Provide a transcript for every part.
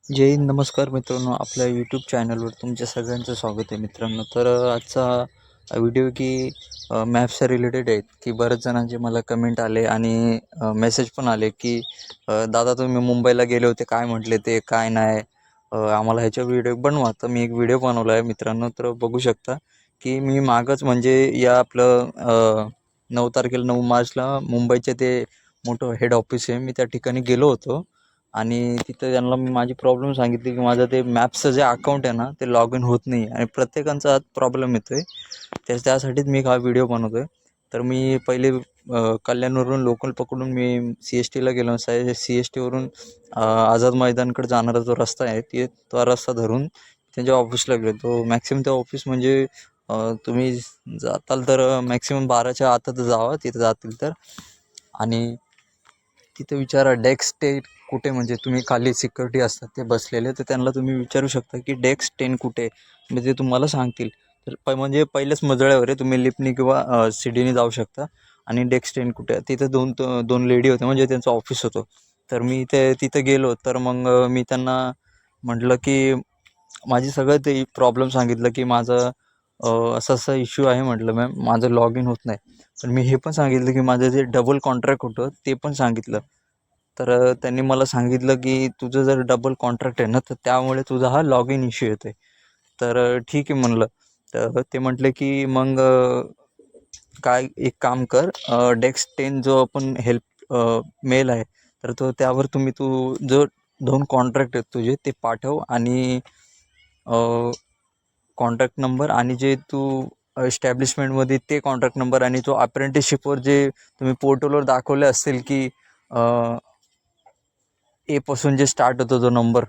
जय हिंद. नमस्कार मित्रांनो, आपल्या यूट्यूब चॅनलवर तुमच्या सगळ्यांचं स्वागत आहे मित्रांनो. तर आजचा व्हिडिओ की मॅप्सच्या रिलेटेड आहेत. की बऱ्याच जणांचे मला कमेंट आले आणि मेसेज पण आले की दादा तुम्ही मुंबईला गेले होते, काय म्हटले ते काय नाही, आम्हाला ह्याच्या व्हिडिओ बनवा. तर मी एक व्हिडिओ बनवला आहे मित्रांनो. तर बघू शकता की मी मागच म्हणजे या आपलं 9 तारखेला 9 मार्चला मुंबईचे ते मोठं हेड ऑफिस आहे, मी त्या ठिकाणी गेलो होतो. आणि तिथं त्यांना मी माझी प्रॉब्लेम सांगितली की माझं ते मॅप्सचं जे अकाउंट आहे ना ते लॉग इन होत नाही आणि प्रत्येकाचा हाच प्रॉब्लेम येतो आहे. त्यासाठीच मी हा व्हिडिओ बनवतो आहे. तर मी पहिले कल्याणवरून लोकल पकडून मी सी एस टीला गेलो. सी एस टीवरून आझाद मैदानकडे जाणारा जो रस्ता आहे तो रस्ता धरून त्यांच्या ऑफिसला गेलो. तो मॅक्सिमम त्या ऑफिस म्हणजे तुम्ही जाताल तर मॅक्सिमम 12च्या आतच जावा तिथं जातील तर. आणि तिथे विचारा डेस्क 10 कुठे, म्हणजे तुम्ही खाली सिक्युरिटी असतात ते बसलेले, तर त्यांना तुम्ही विचारू शकता की डेस्क 10 कुठे, म्हणजे ते तुम्हाला सांगतील. तर म्हणजे पहिल्याच मजल्यावर आहे, तुम्ही लिफ्टनी किंवा सीडीने जाऊ शकता. आणि डेस्क 10 कुठे आहे तिथं दोन लेडी होत्या, म्हणजे त्यांचं ऑफिस होतं. तर मी तिथं गेलो. तर मग मी त्यांना म्हटलं की माझी सगळं ते प्रॉब्लेम सांगितलं की माझं असं असं इश्यू आहे म्हटलं मॅम, माझं लॉग इन होत नाही. पण मी हे पण सांगितलं की माझं जे डबल कॉन्ट्रॅक्ट होतं ते पण सांगितलं. तर त्यांनी मला सांगितलं की तुझं जर डबल कॉन्ट्रॅक्ट आहे ना तर त्यामुळे तुझा हा लॉग इन इश्यू येतो आहे. तर ठीक आहे म्हणलं. तर ते म्हटले की मग काय एक काम कर, डेस्क 10 जो आपण हेल्प मेल आहे, तर त्यावर तू जो 2 कॉन्ट्रॅक्ट आहेत तुझे ते पाठव. आणि कॉन्टॅक्ट नंबर आणि जे तू एस्टॅब्लिशमेंटमध्ये ते कॉन्टॅक्ट नंबर आणि तो अप्रेंटिसशिपवर जे तुम्ही पोर्टलवर दाखवले असतील की एपासून जे स्टार्ट होतो जो नंबर,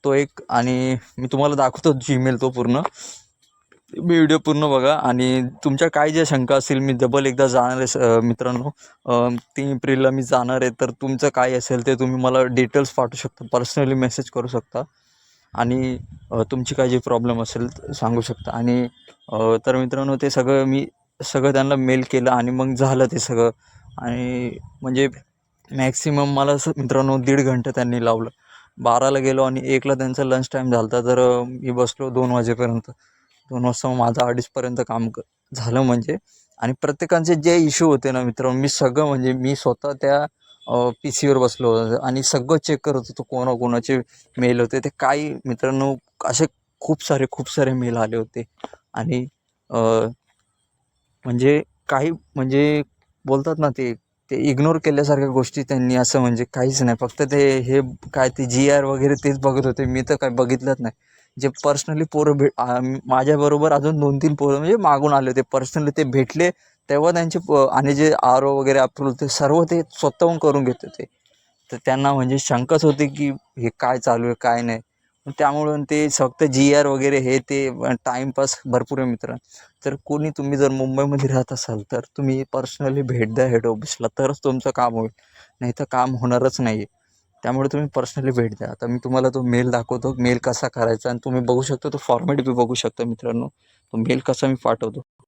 तो एक. आणि मी तुम्हाला दाखवतो जीमेल तो पूर्ण. मी व्हिडिओ पूर्ण बघा आणि तुमच्या काय ज्या शंका असतील, मी डबल एकदा जाणार आहे मित्रांनो. 3 एप्रिलला मी जाणार आहे. तर तुमचं काय असेल ते तुम्ही मला डिटेल्स पाठवू शकता, पर्सनली मेसेज करू शकता. आणि तुमची काय जी प्रॉब्लेम असेल सांगू शकता. आणि तर मित्रांनो ते सगळं त्यांना मेल केलं आणि मग झालं ते सगळं. आणि म्हणजे मॅक्सिमम मला असं मित्रांनो 1.5 घंटा त्यांनी लावलं. 12ला गेलो आणि 1ला त्यांचा लंच टाईम झाला होता. तर मी बसलो 2 वाजेपर्यंत. 2 वाजता मग माझं 2:30पर्यंत काम झालं म्हणजे. आणि प्रत्येकाचे जे इश्यू होते ना मित्रांनो, मी सगळं म्हणजे मी स्वतः त्या पी सीवर बसलो होतो आणि सगळं चेक करत होतो कोणाकोणाचे मेल होते ते. काही मित्रांनो असे खूप सारे मेल आले होते. आणि म्हणजे काही म्हणजे बोलतात ना ते ते इग्नोर केल्यासारख्या गोष्टी त्यांनी, असं म्हणजे काहीच नाही. फक्त हे काय ते जी आर वगैरे तेच बघत होते. मी तर काय बघितलंच नाही. जे पर्सनली पोरं माझ्याबरोबर अजून 2-3 पोरं म्हणजे मागून आले होते पर्सनली, ते भेटले तेव्हा त्यांचे आणि जे आर ओ वगैरे अप्रूव्ह ते सर्व ते स्वतःहून करून घेत होते. तर त्यांना म्हणजे शंकाच होती की हे काय चालू आहे काय नाही. त्यामुळं ते फक्त जी आर वगैरे हे ते टाईमपास भरपूर आहे मित्र. तर तुम्ही जर मुंबईमध्ये राहत असाल तर तुम्ही पर्सनली भेट द्या हेड ऑफिसला, तरच तुमचं काम होईल. नाही तर काम होणारच नाही. त्यामुळे तुम्ही पर्सनली भेट द्या. आता मी तुम्हाला तो मेल दाखवतो, मेल कसा करायचा, आणि तुम्ही बघू शकता तो फॉर्मॅट बी बघू शकता मित्रांनो, तो मेल कसा मी पाठवतो.